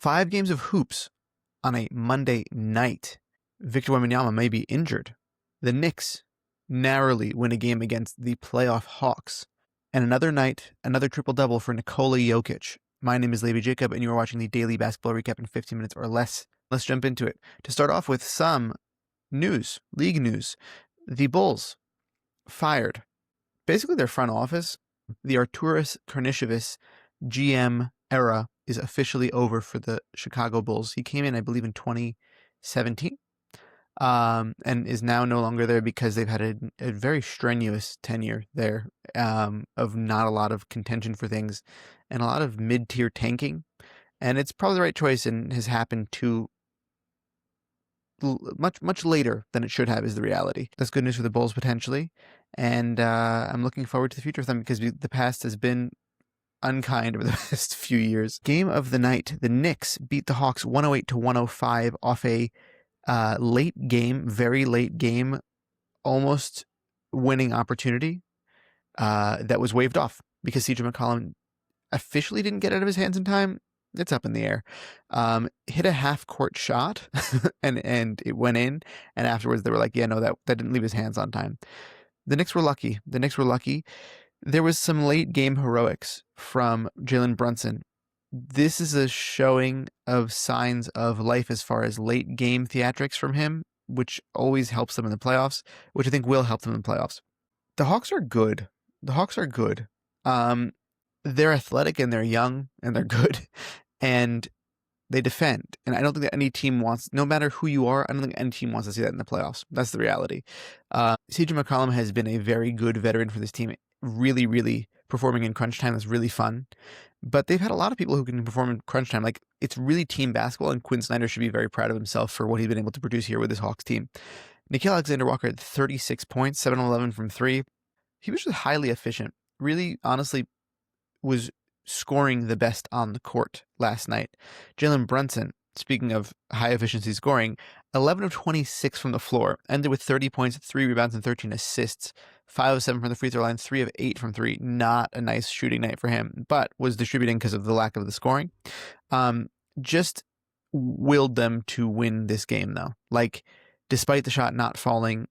5 games of hoops on a Monday night. Victor Wembanyama may be injured. The Knicks narrowly win a game against the playoff Hawks. And another night, another triple-double for Nikola Jokic. My name is Levi Jacob, and you are watching the Daily Basketball Recap in 15 minutes or less. Let's jump into it. To start off with some news, league news. The Bulls fired basically their front office. The Arturas Karnisovas GM era is officially over for the Chicago Bulls. He came in, I believe, in 2017. And is now no longer there because they've had a very strenuous tenure there of not a lot of contention for things and a lot of mid-tier tanking. And it's probably the right choice and has happened too much later than it should have is the reality. That's good news for the Bulls potentially. And I'm looking forward to the future of them because the past has been unkind over the past few years. Game of the night. The Knicks beat the Hawks 108-105 off a late game, very late game, almost winning opportunity that was waved off because CJ McCollum officially didn't get out of his hands in time. It's up in the air. Hit a half-court shot, and it went in, and afterwards they were like, yeah, no, that didn't leave his hands on time. The Knicks were lucky. There was some late-game heroics from Jalen Brunson. This is a showing of signs of life as far as late-game theatrics from him, which always helps them in the playoffs, which I think will help them in the playoffs. The Hawks are good. They're athletic and they're young and they're good and they defend. And I don't think that any team wants, no matter who you are, I don't think any team wants to see that in the playoffs. That's the reality. CJ McCollum has been a very good veteran for this team, really, really performing in crunch time. That's really fun. But they've had a lot of people who can perform in crunch time. Like, it's really team basketball, and Quinn Snyder should be very proud of himself for what he's been able to produce here with his Hawks team. Nickeil Alexander-Walker had 36 points, 7-11 from 3. He was just highly efficient. Really, honestly, was scoring the best on the court last night. Jalen Brunson, speaking of high efficiency scoring, 11 of 26 from the floor, ended with 30 points, 3 rebounds, and 13 assists. 5 of 7 from the free throw line, 3 of 8 from 3. Not a nice shooting night for him, but was distributing because of the lack of the scoring. Just willed them to win this game, though. Like, despite the shot not falling,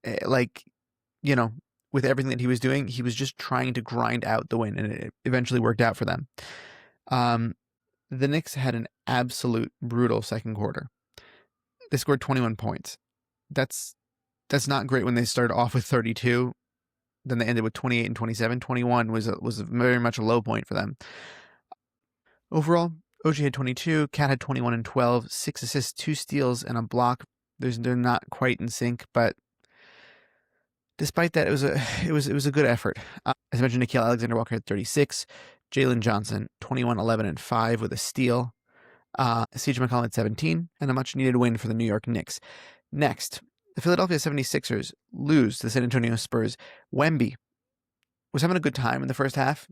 with everything that he was doing, he was just trying to grind out the win, and it eventually worked out for them. The Knicks had an absolute brutal second quarter. They scored 21 points. That's not great when they started off with 32. Then they ended with 28 and 27. 21 was very much a low point for them. Overall, OG had 22, Cat had 21 and 12, 6 assists, 2 steals, and a block. They're not quite in sync, but despite that, it was a good effort. As I mentioned, Nickeil Alexander-Walker had 36, Jalen Johnson 21, 11, and 5 with a steal. CJ McCollum had 17, and a much-needed win for the New York Knicks. Next, the Philadelphia 76ers lose to the San Antonio Spurs. Wemby was having a good time in the first half.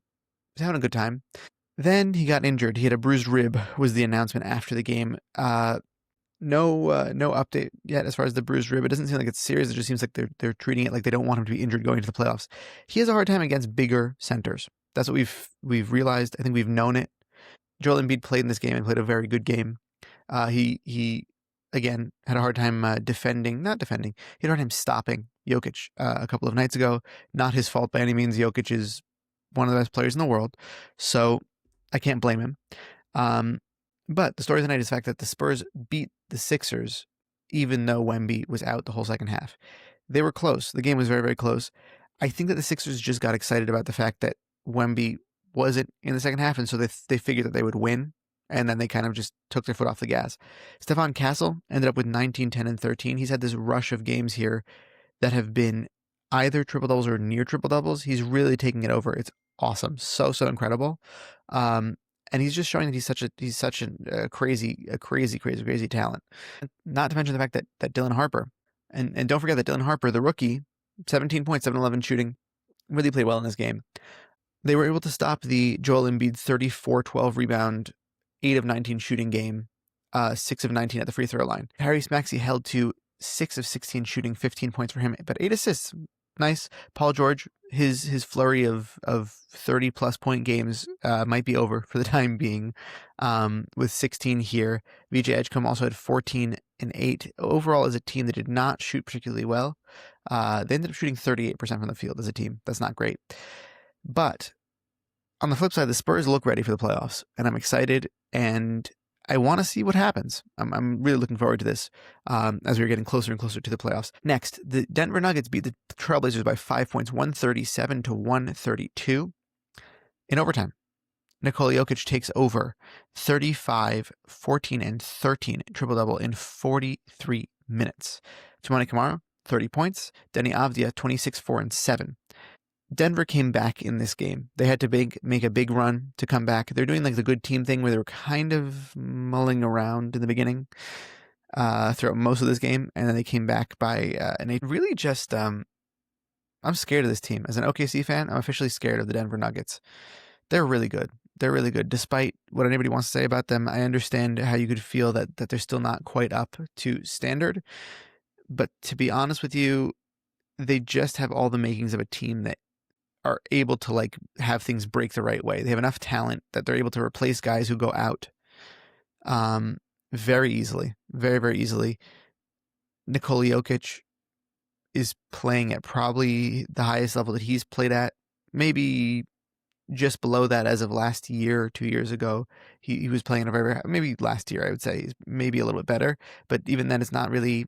Then he got injured. He had a bruised rib, was the announcement after the game. No update yet as far as the bruised rib. It doesn't seem like it's serious. It just seems like they're treating it like they don't want him to be injured going into the playoffs. He has a hard time against bigger centers. That's what we've realized. I think we've known it. Joel Embiid played in this game and played a very good game. He again had a hard time He had a hard time stopping Jokic a couple of nights ago. Not his fault by any means. Jokic is one of the best players in the world, so I can't blame him. But the story of the night is the fact that the Spurs beat the Sixers, even though Wemby was out the whole second half. They were close. The game was very, very close. I think that the Sixers just got excited about the fact that Wemby wasn't in the second half, and so they figured that they would win, and then they kind of just took their foot off the gas. Stephon Castle ended up with 19, 10, and 13. He's had this rush of games here that have been either triple-doubles or near triple-doubles. He's really taking it over. It's awesome. So incredible. And he's just showing that he's such a crazy talent. Not to mention the fact that Dylan Harper, and don't forget that Dylan Harper, the rookie, 17 points, 7-11 shooting, really played well in this game. They were able to stop the Joel Embiid 34-12 rebound, 8 of 19 shooting game, 6 of 19 at the free throw line. Harry Maxey held to 6 of 16 shooting, 15 points for him, but 8 assists. nice. Paul George, his flurry of 30+ point games might be over for the time being, with 16 here. VJ Edgecombe also had 14 and 8. Overall, as a team that did not shoot particularly well, they ended up shooting 38% from the field as a team. That's not great. But on the flip side, the Spurs look ready for the playoffs, and I'm excited, and I want to see what happens. I'm really looking forward to this as we're getting closer and closer to the playoffs. Next, the Denver Nuggets beat the Trailblazers by 5 points, 137 to 132 in overtime. Nikola Jokic takes over 35, 14, and 13 triple-double in 43 minutes. Toumani Camara, 30 points. Denny Avdia, 26, 4, and 7. Denver came back in this game. They had to make a big run to come back. They're doing like the good team thing where they were kind of mulling around in the beginning throughout most of this game, and then they came back by and they really just I'm scared of this team. As an OKC fan, I'm officially scared of the Denver Nuggets. They're really good. They're really good. Despite what anybody wants to say about them, I understand how you could feel that they're still not quite up to standard. But to be honest with you, they just have all the makings of a team that are able to like have things break the right way. They have enough talent that they're able to replace guys who go out very easily, very, very easily. Nikola Jokic is playing at probably the highest level that he's played at, maybe just below that as of last year or 2 years ago. He was playing maybe last year, I would say, maybe a little bit better. But even then, it's not really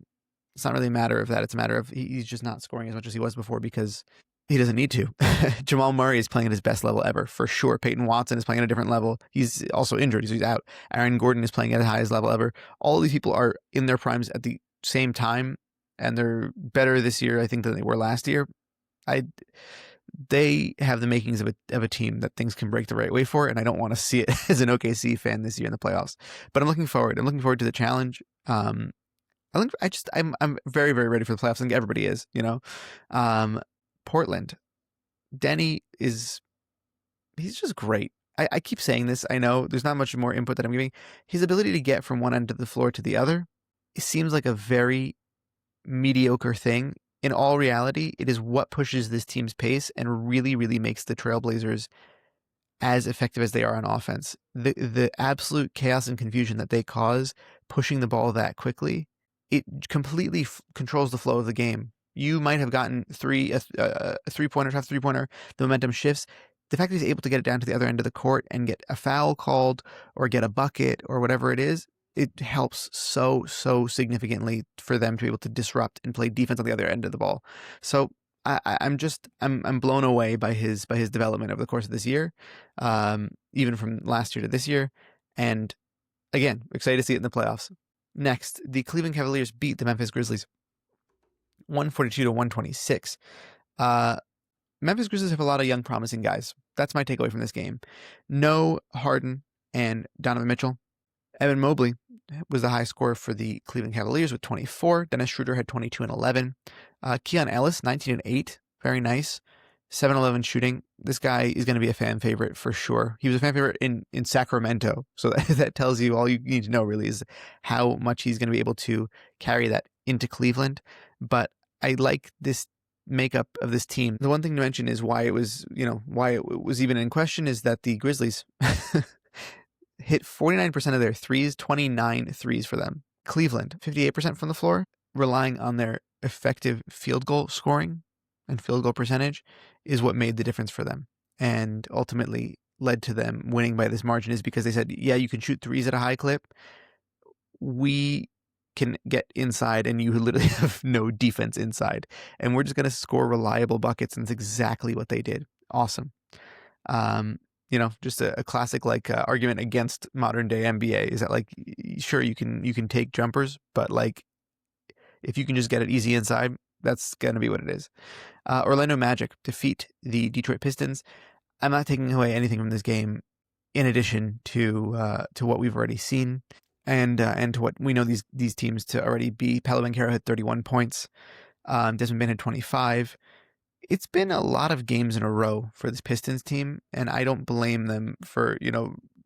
a matter of that. It's a matter of he's just not scoring as much as he was before because he doesn't need to. Jamal Murray is playing at his best level ever, for sure. Peyton Watson is playing at a different level. He's also injured. He's out. Aaron Gordon is playing at the highest level ever. All these people are in their primes at the same time, and they're better this year, I think, than they were last year. They have the makings of a team that things can break the right way for, and I don't want to see it as an OKC fan this year in the playoffs. But I'm looking forward. I'm looking forward to the challenge. I'm very, very ready for the playoffs. I think everybody is, Portland, Denny he's just great. I keep saying this. I know there's not much more input that I'm giving. His ability to get from one end of the floor to the other, it seems like a very mediocre thing. In all reality, it is what pushes this team's pace and really, really makes the Trailblazers as effective as they are on offense. The absolute chaos and confusion that they cause pushing the ball that quickly, it completely controls the flow of the game. You might have gotten a three-pointer, half three-pointer, the momentum shifts. The fact that he's able to get it down to the other end of the court and get a foul called or get a bucket or whatever it is, it helps so significantly for them to be able to disrupt and play defense on the other end of the ball. So I'm blown away by his development over the course of this year, even from last year to this year, and again, excited to see it in the playoffs. Next, the Cleveland Cavaliers beat the Memphis Grizzlies 142 to 126. Memphis Grizzlies have a lot of young, promising guys. That's my takeaway from this game. No Harden and Donovan Mitchell. Evan Mobley was the high scorer for the Cleveland Cavaliers with 24. Dennis Schroeder had 22 and 11. Keon Ellis, 19 and 8. Very nice. 7-11 shooting. This guy is going to be a fan favorite for sure. He was a fan favorite in Sacramento. So that tells you all you need to know really is how much he's going to be able to carry that into Cleveland. But I like this makeup of this team. The one thing to mention is why it was even in question is that the Grizzlies hit 49% of their threes, 29 threes for them. Cleveland, 58% from the floor, relying on their effective field goal scoring and field goal percentage is what made the difference for them and ultimately led to them winning by this margin is because they said, yeah, you can shoot threes at a high clip. We can get inside and you literally have no defense inside. And we're just going to score reliable buckets. And that's exactly what they did. Awesome. Just a classic argument against modern day NBA is that sure you can take jumpers, but if you can just get it easy inside, that's gonna be what it is. Orlando Magic defeat the Detroit Pistons. I'm not taking away anything from this game, in addition to what we've already seen, and to what we know these teams to already be. Paolo Banchero had 31 points. Desmond Bane had 25. It's been a lot of games in a row for this Pistons team, and I don't blame them for,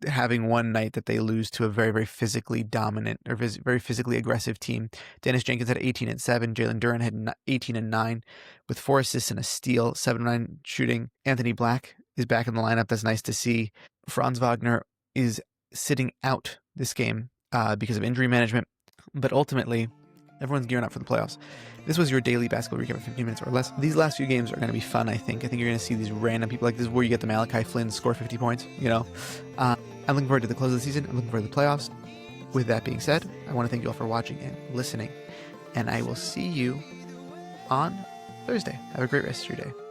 having one night that they lose to a very, very physically dominant or very physically aggressive team. Dennis Jenkins had 18 and 7. Jalen Duren had 18 and 9 with 4 assists and a steal, 7-9 shooting. Anthony Black is back in the lineup. That's nice to see. Franz Wagner is sitting out this game because of injury management. But ultimately, everyone's gearing up for the playoffs. This was your daily basketball recap in 15 minutes or less. These last few games are going to be fun, I think. I think you're going to see these random people. Like, this is where you get the Malachi Flynn score 50 points, you know. I'm looking forward to the close of the season. I'm looking forward to the playoffs. With that being said, I want to thank you all for watching and listening. And I will see you on Thursday. Have a great rest of your day.